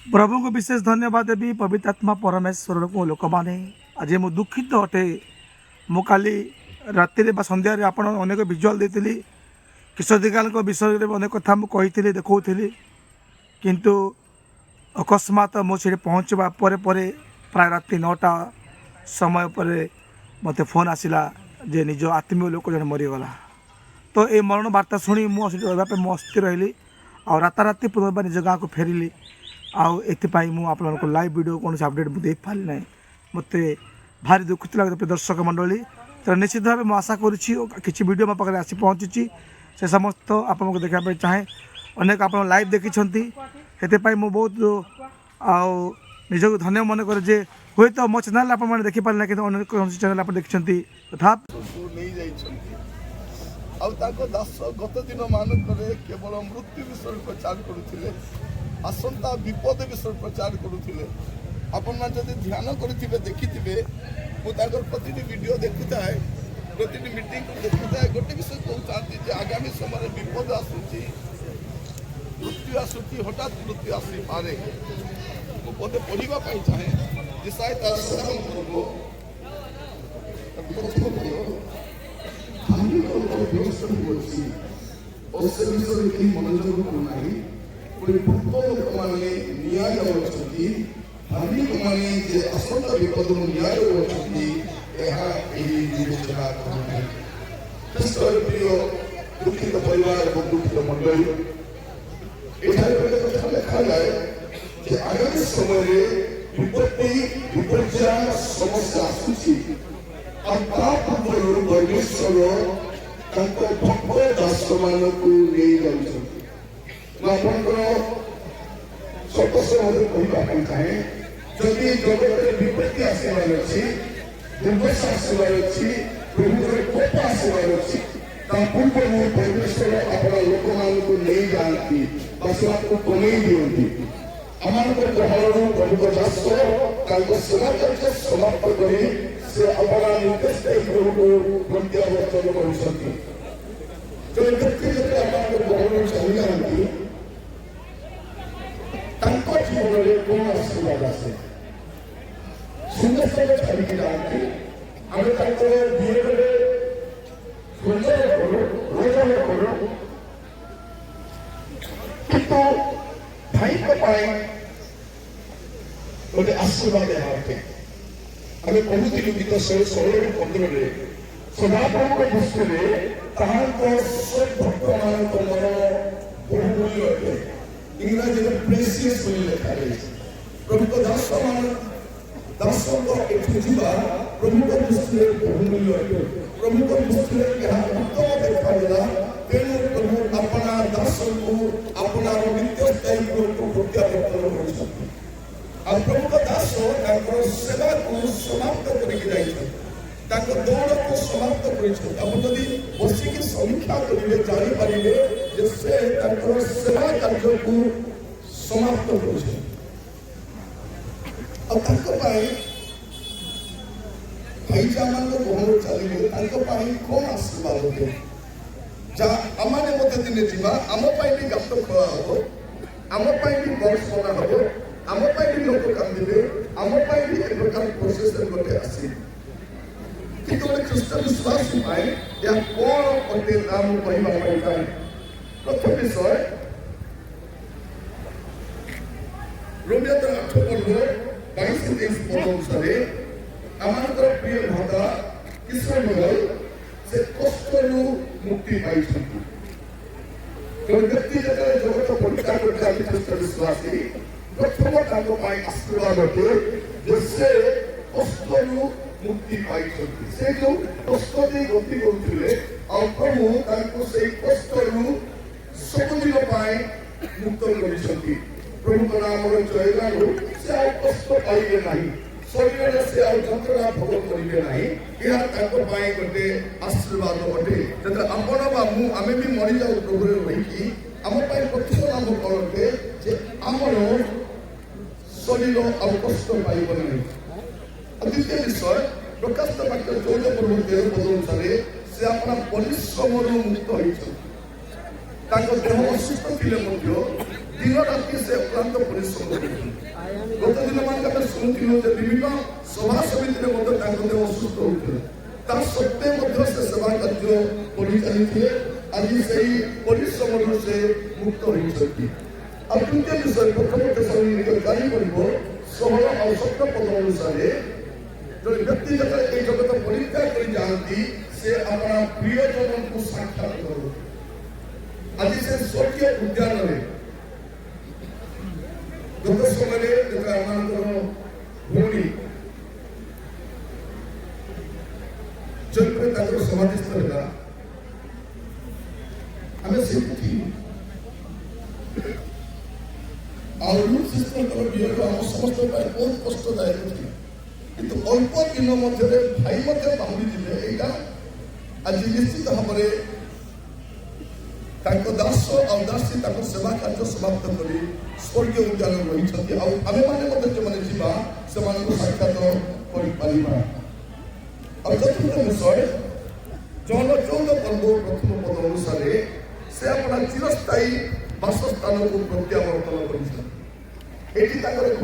प्रभु को विशेष धन्यवाद देवी पवित्र आत्मा परमेश्वर को लोक मैंने आज मुझे दुखित अटे मु काली राति सन्धार आप अनेक विजुआल देती किशोर दिगाल विषय में अनेक कथा मुझे देखी किंतु अकस्मात मुझे पहुँचवा प्राय राति 9टा समय पर मत फोन आसला जे निज आत्मीय लोक जन मरीगला। तो ये मरण वार्ता शुणी मुझे रही मु अस्थिर रही आ राताराति पुनर्बार निज गाँव को फेरिली आपाई मुझे लाइव वीडियो कौन से अपडेट मुझे पारि ना मत भारी दुखित लगे दर्शक मंडली। तो निश्चित भाव मुझे आशा करी वीडियो मो पाखे आसी पहुँची से समस्त आपको देखा चाहे अनेक आप लाइव देखी से बहुत निजक धन्य मन करे जे हुए तो मो चैनल आप देखिपारे ना कि अनेक कौन चैनल आप देखी तथा दास गत दिन मानक केवल मृत्यु विषय प्रचार करुले आसंता विपद विषय प्रचार करुले आपण जब ध्यान करेंगे देखिथे मुझे प्रति वीडियो देखी थाए प्रति मीटिंग को देखी थाए गोटे विषय कहते आगामी समय विपद आसूची मृत्यु आसूची हठात मृत्यु आसी पारे मुझे पढ़ाई चाहे दिशाए मनोजोग करना भक्त लोक मैंने न्याय धार्मिक मैंने आसंता विपद न्याय विवेचना प्रिय दुखित परिवार और दुखित मंडली कथा लिखा जाए कि आगामी समय विपत्ति विपर्य समस्या आसूची परमेश्वर भक्त दास मान सतर्क भाव चाहे जदि जगत विपत्ति आसबार अच्छी दुर्दशा आसबार अच्छी प्रभुर कोप आसबार अच्छी पूर्व परमेश्वर अपना लोक मानू नहीं जाती को कमे दिखती आम गहर प्रभु दास सेवा कार्य समाप्त कर अपना निर्देश प्रभु को प्रत्यावर्तन कर व्यक्ति जब गहर चली जाती जीवन में कौन आशीर्वाद आसे सुंदर सुंदर छाड़ी जाती आम दिए रोजन करो किंतु भाई गोटे आशीर्वाद आम कहूलु गीत 16-15 सदाप्रभु दृष्टि भक्त मान मन बहुमूल्य अटे इंग्राजी में प्रेसियस लिखा रही प्रभु दास दास प्रभु दृष्टि बहुमूल्य अटे प्रभु दृष्टि उत्तम देखा तेणु प्रभु अपना दास को अपना नित्य स्थायी को प्रत्यावर्तन कर प्रभु दास सेवा को समाप्त करके दौड़ को समाप्त कर बसिक समीक्षा करेंगे जापारे सेवा कार्य को समाप्त कर भाईजा मान गहर चलिए कौन आशीर्वाद दे आम दिने जावा आम भी गात खुआ हम आम भी बस बना हम आम भी लोक कांदे आम भी एक प्रकार प्रोसेसन गोटे आसी कि गोटे ख्रीष्ट विश्वासी या कौन अटे नाम कहना प्रथम विषय रोमियो 8 पर्व 22-23 पद अनुसार आम प्रिय भ्राता किशोर मंगल से कष्ट मुक्ति पाई व्यक्ति जगत परीक्षा करते ख्रीष्ट विश्वासी प्रथम आशीर्वाद अटे से कष्ट मुक्ति पाई से जो कष्ट गति करुले प्रभु से कष्ट सबुदिन मुक्त कर प्रभु नाम चलू से कष्ट पाइबे ना शरीर से जंत्रणा भोग करेंगे ना गोटे आशीर्वाद अटे जब आपण आम भी मरी जाऊ प्रभु रही आम प्रथम नाम कौन अटे आमर शरीर कष्ट पाइब ना द्वितीय विषय प्रकाश वाक्य 14 पर्व 13 पद अनुसार से अपना परिश्रम मुक्त होता देह असुस्थ थे दिन राति से अक्लांत परिश्रम करुछन गत दिन मान आमे सुनिथिलु जे विभिन्न सभा समिति रे मध्य तांको देह असुस्थ होउथिले ता सत्ते मध्य से सेवा कार्य परिचालित आज सही परिश्रम से मुक्त होइछथि अब तृतीय विषय प्रथम तेसलोनिके जारी करिबो 16 और 17 पद अनुसार जो व्यक्ति जब एक जगत परित्याग कर जाती से अपना प्रियजन को साक्षात करो आज से स्वर्गीय उद्यान में गत समय जेटा आमानकर भूमि जब ताकर समाधिस्थ होला हमें सिद्धि और रूप सिस्टम कर वियोग हम समस्त पाए बहुत कष्टदायक थी किंतु अल्प दिन मध्य भाई मध्य बाहुरी दिले एटा आज निश्चित भाव दास और दासी सेवा कार्य समाप्त कर स्वर्गीय उद्यान रही आम मैंने जो साक्षात कर और चतुर्थ विषय जौन 14 पर्व प्रथम पद अनुसार से अपना चिरस्थायी बासस्थान को प्रत्यावर्तन कर